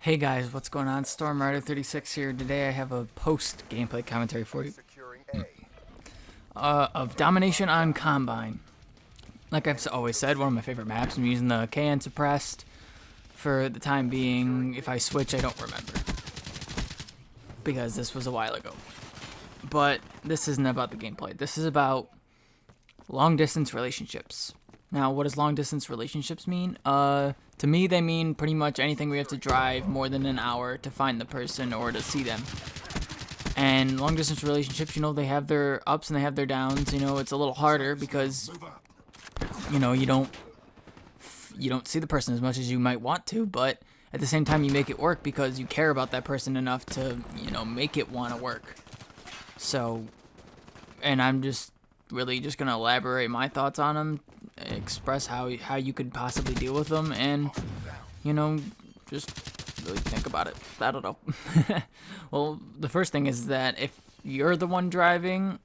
Hey guys, what's going on? StormRider36 here. Today I have a post gameplay commentary for you of Domination on Combine. Like I've always said, one of my favorite maps. I'm using the KN suppressed for the time being. If I switch, I don't remember because this was a while ago. But this isn't about the gameplay. This is about long distance relationships. Now, what does long distance relationships mean? To me, they mean pretty much anything we have to drive more than an hour to find the person or to see them. And long distance relationships, they have their ups and they have their downs. It's a little harder because, you don't see the person as much as you might want to, but at the same time, you make it work because you care about that person enough to, make it want to work. So, and I'm just really just gonna elaborate my thoughts on them, express how you could possibly deal with them, and just really think about it. I don't know. Well, the first thing is that if you're the one driving,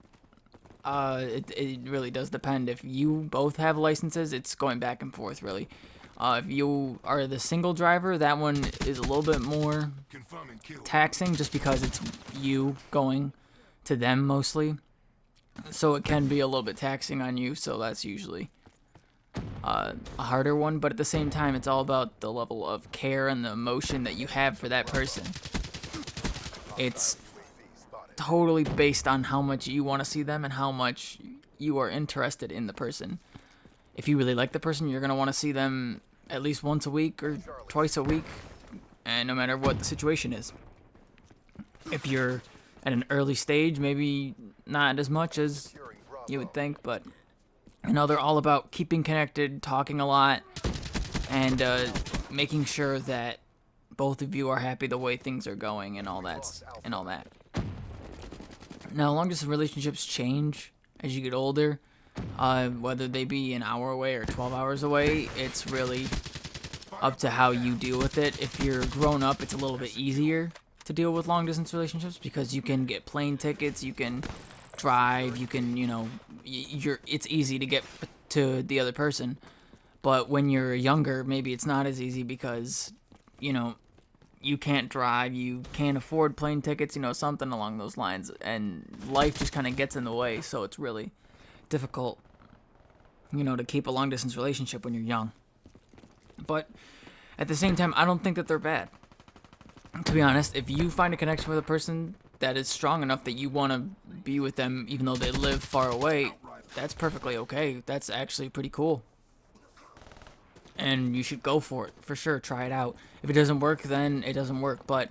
it really does depend. If you both have licenses, it's going back and forth really. If you are the single driver, that one is a little bit more taxing just because it's you going to them mostly. So it can be a little bit taxing on you, so that's usually a harder one, but at the same time, it's all about the level of care and the emotion that you have for that person. It's totally based on how much you want to see them and how much you are interested in the person. If you really like the person, you're going to want to see them at least once a week or twice a week, and no matter what the situation is. If you're at an early stage, maybe not as much as you would think, but they're all about keeping connected, talking a lot, and making sure that both of you are happy the way things are going and all that. Now, long distance relationships change as you get older, whether they be an hour away or 12 hours away. It's really up to how you deal with it. If you're grown up, it's a little bit easier to deal with long distance relationships because you can get plane tickets, you can drive, you can, it's easy to get to the other person. But when you're younger, maybe it's not as easy because, you can't drive, you can't afford plane tickets, something along those lines, and life just kind of gets in the way, so it's really difficult, to keep a long distance relationship when you're young. But at the same time, I don't think that they're bad. To be honest, if you find a connection with a person that is strong enough that you want to be with them even though they live far away, that's perfectly okay. That's actually pretty cool. And you should go for it, for sure. Try it out. If it doesn't work, then it doesn't work. But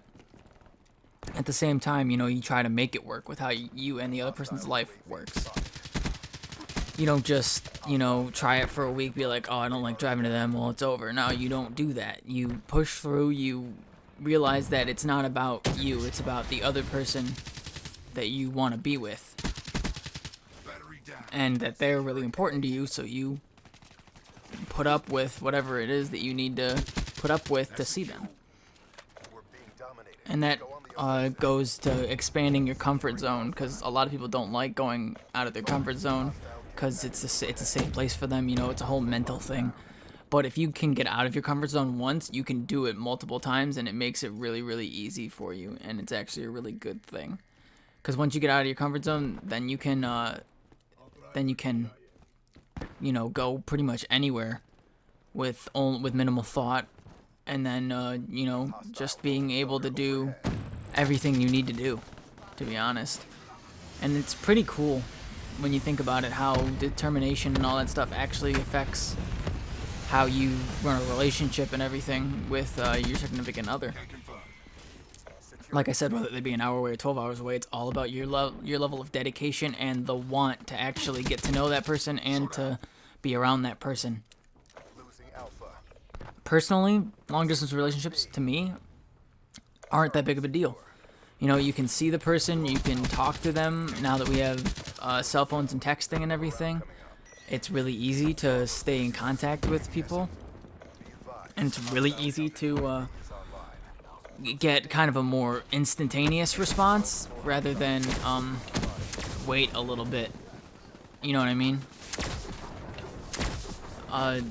at the same time, you try to make it work with how you and the other person's life works. You don't just, try it for a week, be like, oh, I don't like driving to them, well, it's over. No, you don't do that. You push through, you realize that it's not about you, it's about the other person that you want to be with. And that they're really important to you, so you put up with whatever it is that you need to put up with to see them. And that goes to expanding your comfort zone, because a lot of people don't like going out of their comfort zone because it's a safe place for them. It's a whole mental thing. But if you can get out of your comfort zone once, you can do it multiple times, and it makes it really, really easy for you. And it's actually a really good thing, because once you get out of your comfort zone, then you can go pretty much anywhere with minimal thought, and then just being able to do everything you need to do, to be honest. And it's pretty cool when you think about it, how determination and all that stuff actually affects how you run a relationship and everything with your significant other. Like I said, whether they be an hour away or 12 hours away, it's all about your level of dedication and the want to actually get to know that person and to be around that person. Personally, long distance relationships to me aren't that big of a deal. You can see the person, you can talk to them. Now that we have cell phones and texting and everything, it's really easy to stay in contact with people, and it's really easy to get kind of a more instantaneous response rather than wait a little bit. You know what I mean?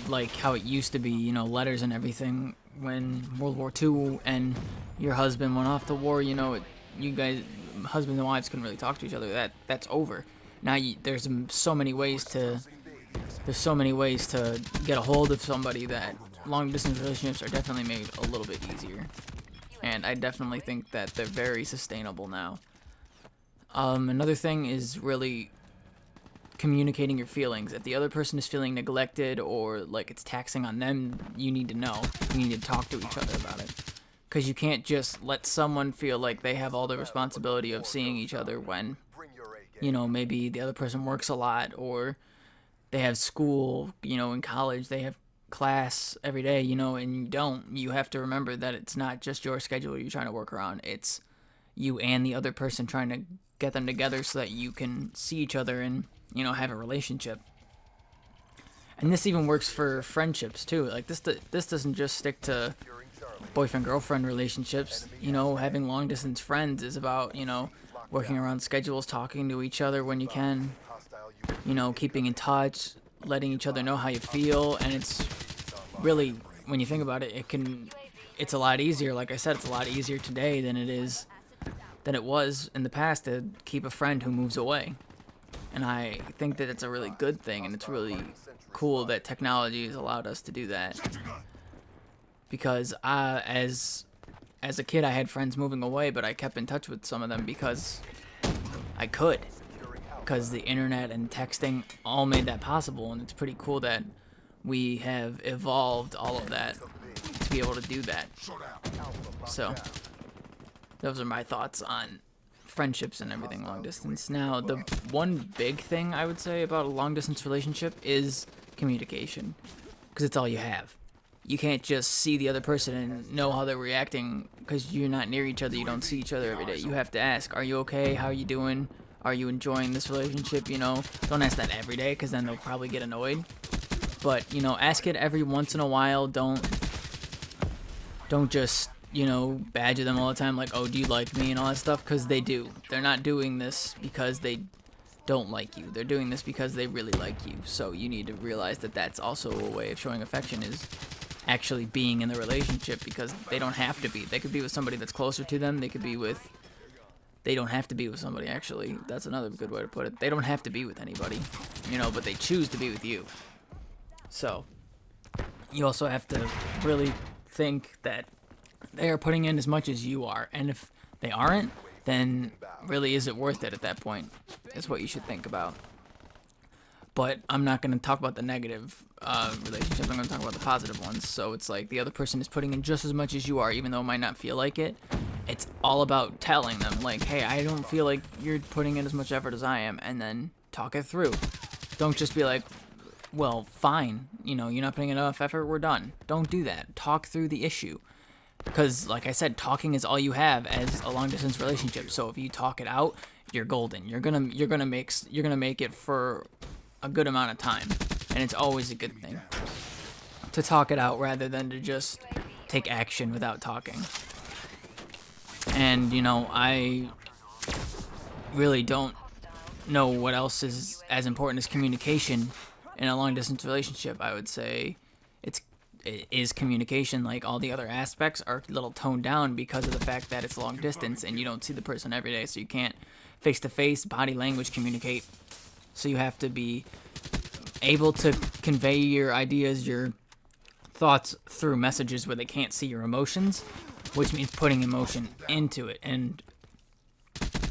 Like how it used to be, letters and everything when World War II and your husband went off to war, you guys, husband and wives, couldn't really talk to each other. That's over. Now there's so many ways to get a hold of somebody that long distance relationships are definitely made a little bit easier. And I definitely think that they're very sustainable now. Another thing is really communicating your feelings. If the other person is feeling neglected or like it's taxing on them, you need to know. You need to talk to each other about it. Because you can't just let someone feel like they have all the responsibility of seeing each other when, maybe the other person works a lot, or they have school, in college, they have class every day, and you don't. You have to remember that it's not just your schedule you're trying to work around. It's you and the other person trying to get them together so that you can see each other and, have a relationship. And this even works for friendships too. Like this doesn't just stick to boyfriend-girlfriend relationships. Having long-distance friends is about, working around schedules, talking to each other when you can, keeping in touch, letting each other know how you feel. And it's really, when you think about it, it's a lot easier. Like I said, it's a lot easier today than it was in the past to keep a friend who moves away. And I think that it's a really good thing, and it's really cool that technology has allowed us to do that. Because as a kid, I had friends moving away, but I kept in touch with some of them because I could. Because the internet and texting all made that possible, and it's pretty cool that we have evolved all of that to be able to do that. So, those are my thoughts on friendships and everything long distance. Now, the one big thing I would say about a long distance relationship is communication. Because it's all you have. You can't just see the other person and know how they're reacting because you're not near each other. You don't see each other every day. You have to ask, are you okay? How are you doing? Are you enjoying this relationship? Don't ask that every day because then they'll probably get annoyed. But, ask it every once in a while. Don't just, badger them all the time like, oh, do you like me and all that stuff? Because they do. They're not doing this because they don't like you. They're doing this because they really like you. So you need to realize that that's also a way of showing affection, is actually being in the relationship, because they don't have to be. They could be with somebody that's closer to them. They don't have to be with somebody, actually. That's another good way to put it. They don't have to be with anybody, but they choose to be with you. So, you also have to really think that they are putting in as much as you are. And if they aren't, then really is it worth it at that point? That's what you should think about. But I'm not going to talk about the negative relationships. I'm going to talk about the positive ones. So it's like the other person is putting in just as much as you are, even though it might not feel like it. It's all about telling them, like, hey, I don't feel like you're putting in as much effort as I am, and then talk it through. Don't just be like, well, fine, you're not putting enough effort, we're done. Don't do that. Talk through the issue. Because, like I said, talking is all you have as a long-distance relationship. So if you talk it out, you're golden. You're gonna make it for a good amount of time, and it's always a good thing to talk it out rather than to just take action without talking. And I really don't know what else is as important as communication in a long distance relationship. I would say it is communication. Like, all the other aspects are a little toned down because of the fact that it's long distance and you don't see the person every day, so you can't face to face body language communicate. So you have to be able to convey your ideas, your thoughts through messages where they can't see your emotions, which means putting emotion into it. And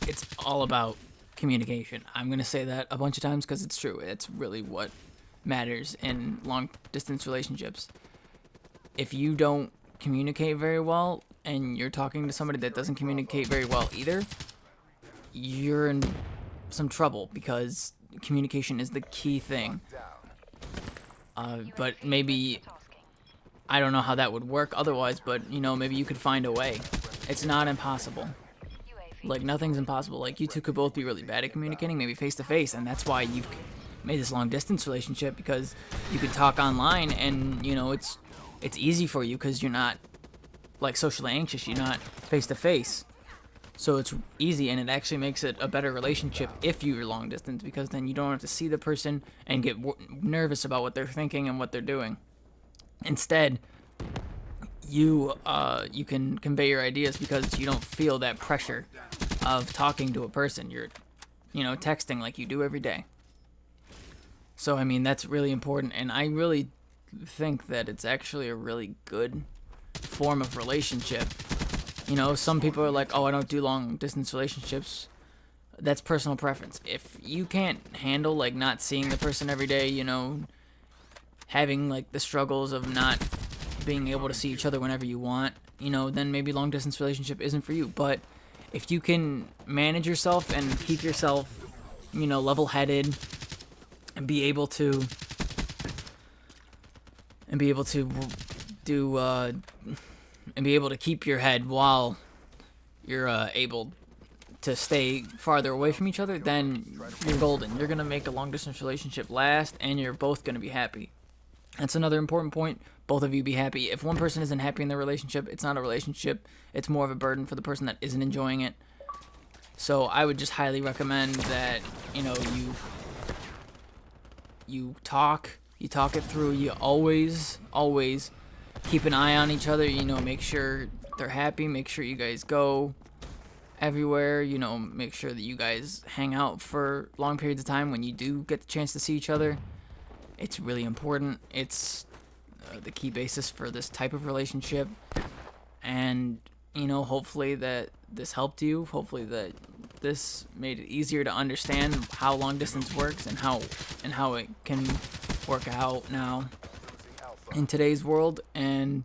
it's all about communication. I'm going to say that a bunch of times because it's true. It's really what matters in long distance relationships. If you don't communicate very well and you're talking to somebody that doesn't communicate very well either, you're in some trouble, because communication is the key thing. But maybe, I don't know how that would work otherwise, but maybe you could find a way. It's not impossible. Like, nothing's impossible. Like, you two could both be really bad at communicating, maybe face to face, and that's why you've made this long distance relationship, because you could talk online and it's easy for you because you're not like socially anxious, you're not face to face. So it's easy, and it actually makes it a better relationship if you're long distance, because then you don't have to see the person and get nervous about what they're thinking and what they're doing. Instead, you can convey your ideas because you don't feel that pressure of talking to a person. You're, texting like you do every day. So, I mean, that's really important, and I really think that it's actually a really good form of relationship. Some people are like, oh, I don't do long distance relationships. That's personal preference. If you can't handle, like, not seeing the person every day, having, like, the struggles of not being able to see each other whenever you want, then maybe long distance relationship isn't for you. But if you can manage yourself and keep yourself, level headed and be able to do and be able to keep your head while you're able to stay farther away from each other, then you're golden. You're gonna make a long distance relationship last, and you're both gonna be happy. That's another important point. Both of you be happy. If one person isn't happy in their relationship, it's not a relationship. It's more of a burden for the person that isn't enjoying it. So I would just highly recommend that you talk it through. You always keep an eye on each other. Make sure they're happy. Make sure you guys go everywhere. Make sure that you guys hang out for long periods of time when you do get the chance to see each other. It's really important. It's the key basis for this type of relationship. And, hopefully that this helped you. Hopefully that this made it easier to understand how long distance works and how it can work out now in today's world. And,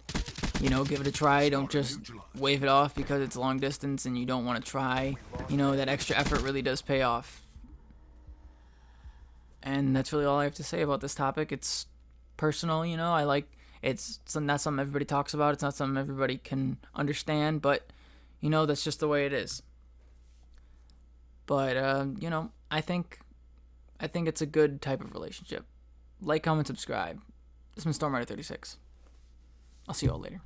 give it a try. Don't just wave it off because it's long distance and you don't want to try. That extra effort really does pay off. And that's really all I have to say about this topic. It's personal, it's not something everybody talks about. It's not something everybody can understand, but, that's just the way it is. But, I think it's a good type of relationship. Like, comment, subscribe. This has been Stormrider 36. I'll see you all later.